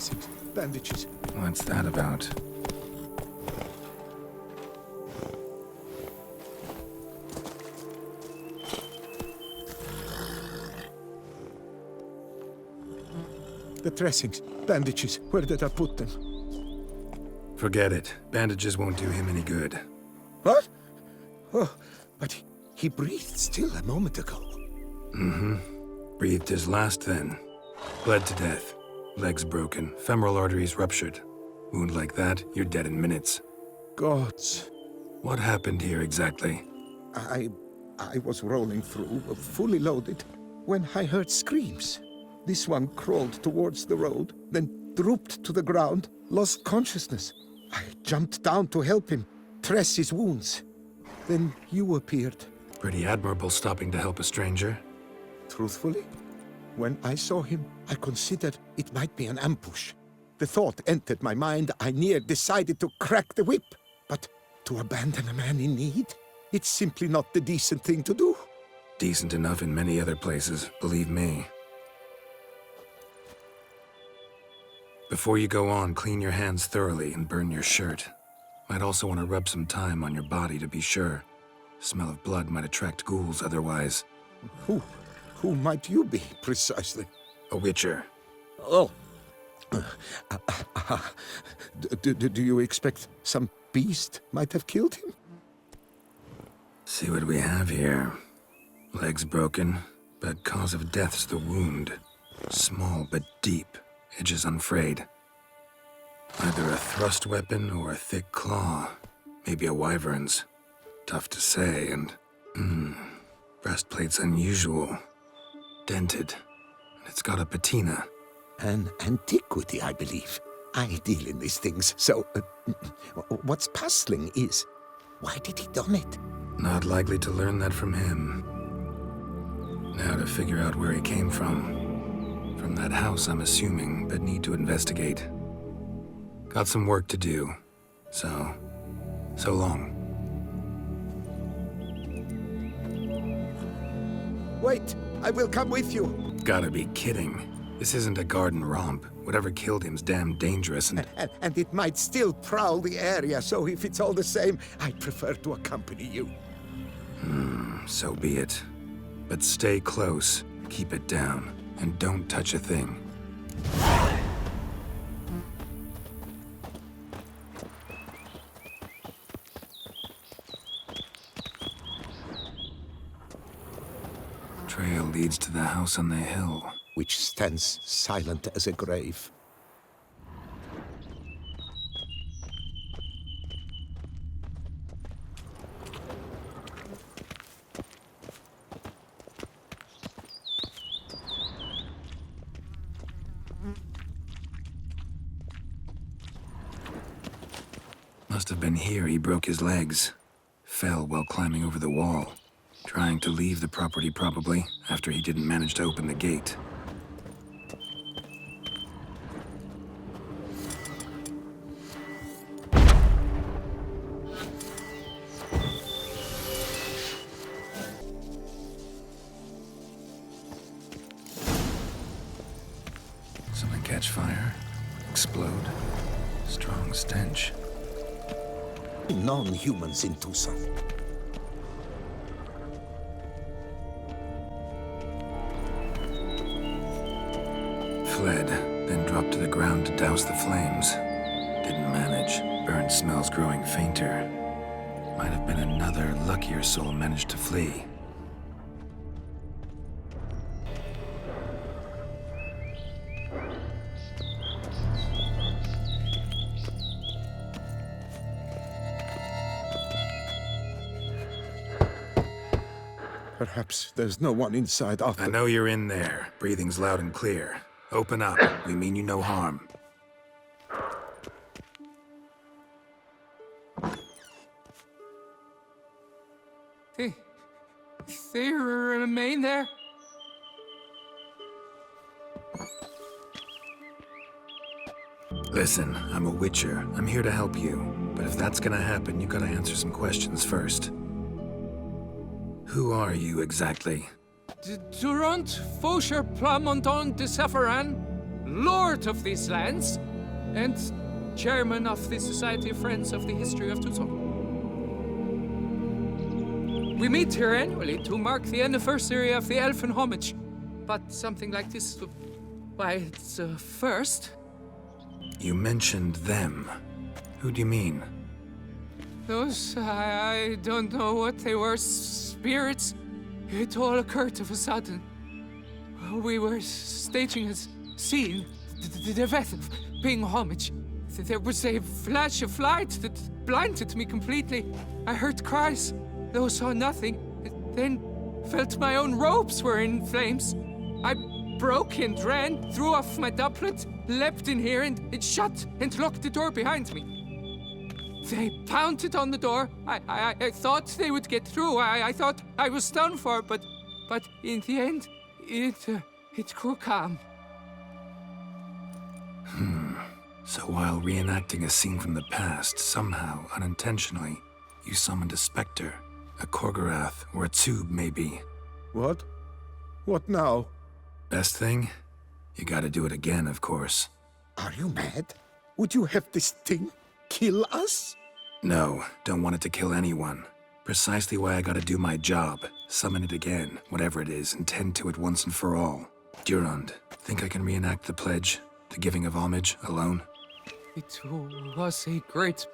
dressings, bandages. What's that about? The dressings, bandages. Where did I put them? Forget it. Bandages won't do him any good. What? Oh, but he breathed still a moment ago. Mm-hmm. Breathed his last then. Bled to death. Legs broken. Femoral arteries ruptured. Wound like that, you're dead in minutes. Gods. What happened here exactly? I was rolling through, fully loaded, when I heard screams. This one crawled towards the road, then drooped to the ground, lost consciousness. I jumped down to help him, dress his wounds. Then you appeared. Pretty admirable stopping to help a stranger. Truthfully, when I saw him, I considered it might be an ambush. The thought entered my mind, I near decided to crack the whip. But to abandon a man in need? It's simply not the decent thing to do. Decent enough in many other places, believe me. Before you go on, clean your hands thoroughly and burn your shirt. Might also want to rub some thyme on your body to be sure. Smell of blood might attract ghouls otherwise. Who might you be, precisely? A witcher. Oh. Do you expect some beast might have killed him? See what we have here. Legs broken, but cause of death's the wound. Small but deep, edges unfrayed. Either a thrust weapon or a thick claw. Maybe a wyvern's. Tough to say, and... breastplate's unusual. Dented. And it's got a patina. An antiquity, I believe. I deal in these things, so... what's puzzling is, why did he done it? Not likely to learn that from him. Now to figure out where he came from. From that house, I'm assuming, but need to investigate. Got some work to do. So long. Wait, I will come with you. Gotta be kidding. This isn't a garden romp. Whatever killed him's damn dangerous and it might still prowl the area, so if it's all the same, I'd prefer to accompany you. So be it. But stay close, keep it down, and don't touch a thing. Trail leads to the house on the hill. Which stands silent as a grave. Must have been here he broke his legs. Fell while climbing over the wall. Trying to leave the property probably, after he didn't manage to open the gate. Something catch fire, explode, strong stench. Non-humans in Toussaint. Fled, then dropped to the ground to douse the flames. Didn't manage. Burnt smells growing fainter. Might have been another luckier soul managed to flee. Perhaps there's no one inside after... I know you're in there. Breathing's loud and clear. Open up. We mean you no harm. They remain there? Listen, I'm a witcher. I'm here to help you. But if that's gonna happen, you gotta answer some questions first. Who are you exactly? Durant Faucher Plamonton de Safaran, lord of these lands, and chairman of the Society of Friends of the History of Toussaint. We meet here annually to mark the anniversary of the Elven homage, but something like this, why, it's a first. You mentioned them. Who do you mean? Those, I don't know what they were, spirits. It all occurred of a sudden. We were staging a scene, the death of paying homage. There was a flash of light that blinded me completely. I heard cries, though saw nothing. Then felt my own robes were in flames. I broke and ran, threw off my doublet, leapt in here and shut and locked the door behind me. They pounded on the door. I thought they would get through. I thought I was done for, but in the end, it grew calm. So while reenacting a scene from the past, somehow, unintentionally, you summoned a specter, a Korgorath, or a tube, maybe. What? What now? Best thing? You gotta do it again, of course. Are you mad? Would you have this thing kill us? No, don't want it to kill anyone. Precisely why I gotta do my job. Summon it again, whatever it is, and tend to it once and for all. Durand, think I can reenact the pledge, the giving of homage, alone? It was a great,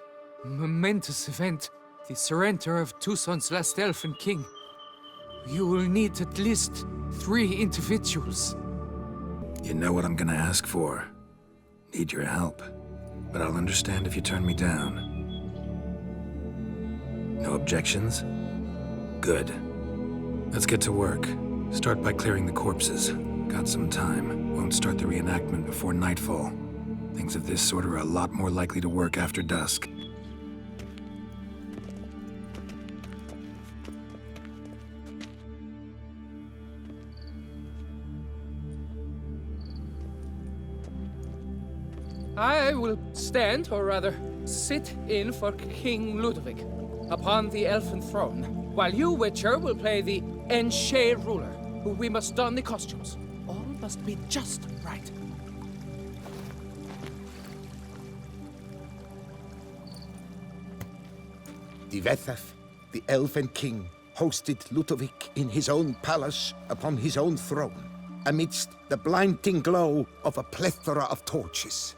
momentous event. The surrender of Toussaint's last elfin king. You will need at least 3 individuals. You know what I'm gonna ask for. Need your help. But I'll understand if you turn me down. No objections? Good. Let's get to work. Start by clearing the corpses. Got some time. Won't start the reenactment before nightfall. Things of this sort are a lot more likely to work after dusk. I will stand, or rather, sit in for King Ludovic upon the elfin throne, while you, Witcher, will play the Enche ruler, who we must don the costumes. All must be just right. Divethaf, the Elven king, hosted Ludovic in his own palace upon his own throne, amidst the blinding glow of a plethora of torches.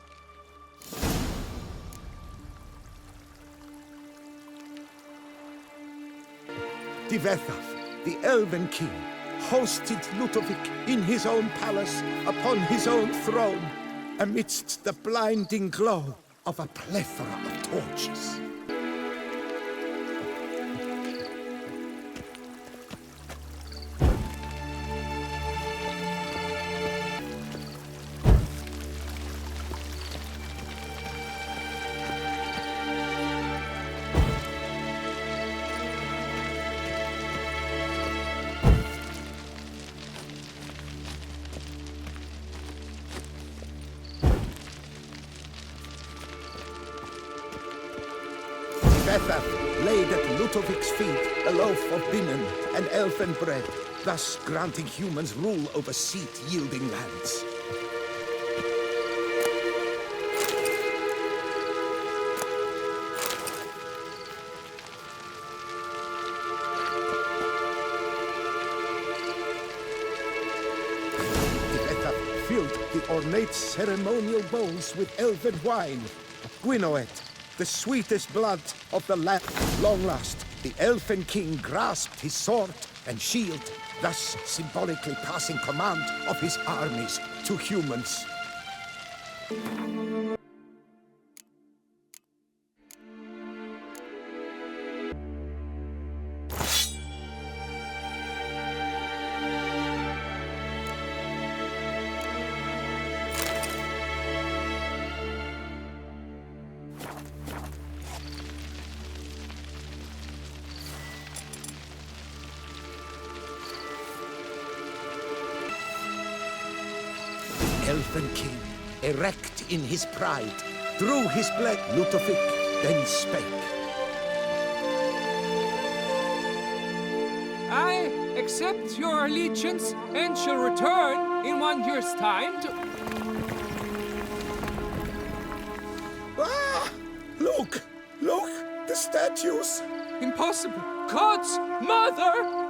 Divethaf, the Elven king, hosted Ludovic in his own palace upon his own throne, amidst the blinding glow of a plethora of torches. Divethaf laid at Ludovic's feet a loaf of binnen and elfin bread, thus granting humans rule over seed-yielding lands. Divethaf filled the ornate ceremonial bowls with elven wine, Gwinoet, the sweetest blood of the land. Long last, the Elfin King grasped his sword and shield, thus symbolically passing command of his armies to humans. Elfin King, erect in his pride, drew his blade. Ludovic then spake. I accept your allegiance and shall return in 1 year's time to... Ah! Look! Look! The statues! Impossible! God's mother!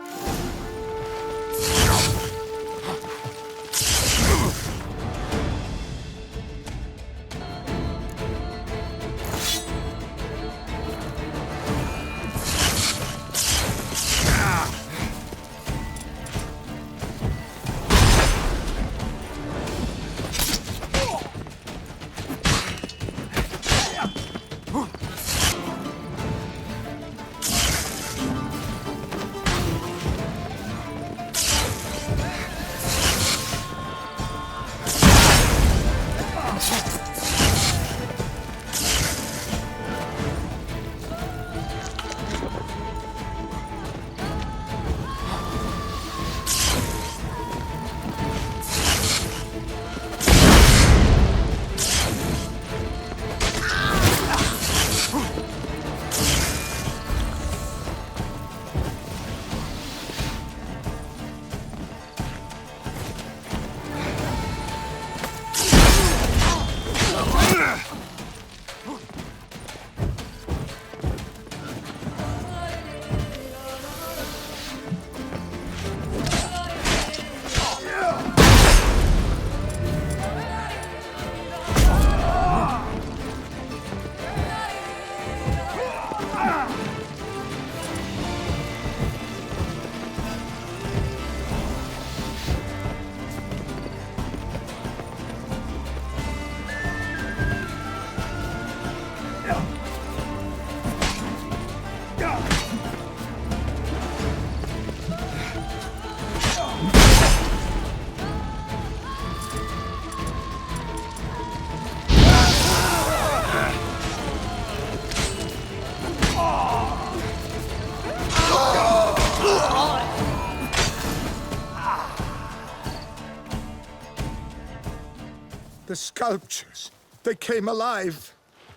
The sculptures, they came alive.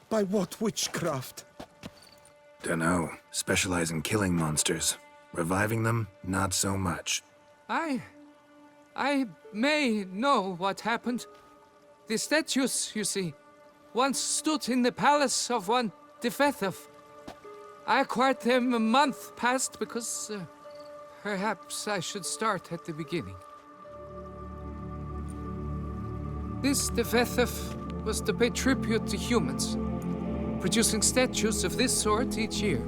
By what witchcraft? Dunno. Specialize in killing monsters. Reviving them, not so much. I may know what happened. The statues, you see, once stood in the palace of one Defethov. I acquired them a month past because perhaps I should start at the beginning. This Defethov was to pay tribute to humans, producing statues of this sort each year.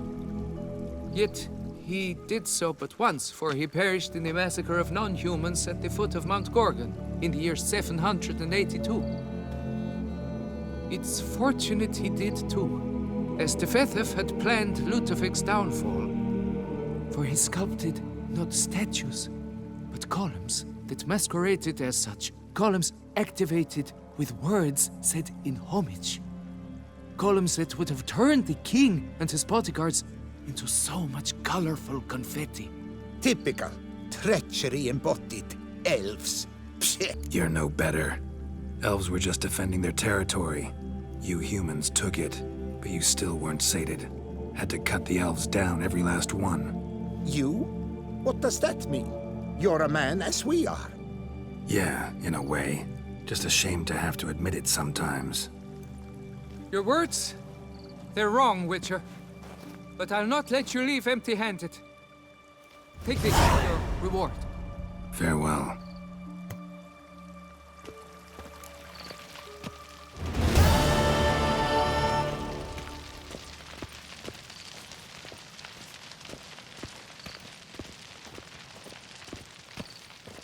Yet he did so but once, for he perished in the massacre of non-humans at the foot of Mount Gorgon in the year 782. It's fortunate he did too, as Defethov had planned Ludovic's downfall. For he sculpted not statues, but columns that masqueraded as such. Columns activated with words said in homage. Columns that would have turned the king and his bodyguards into so much colorful confetti. Typical. Treachery embodied. Elves. Pshit. You're no better. Elves were just defending their territory. You humans took it, but you still weren't sated. Had to cut the elves down, every last one. You? What does that mean? You're a man as we are. Yeah, in a way. Just ashamed to have to admit it sometimes. Your words, they're wrong, Witcher. But I'll not let you leave empty-handed. Take this as your reward. Farewell.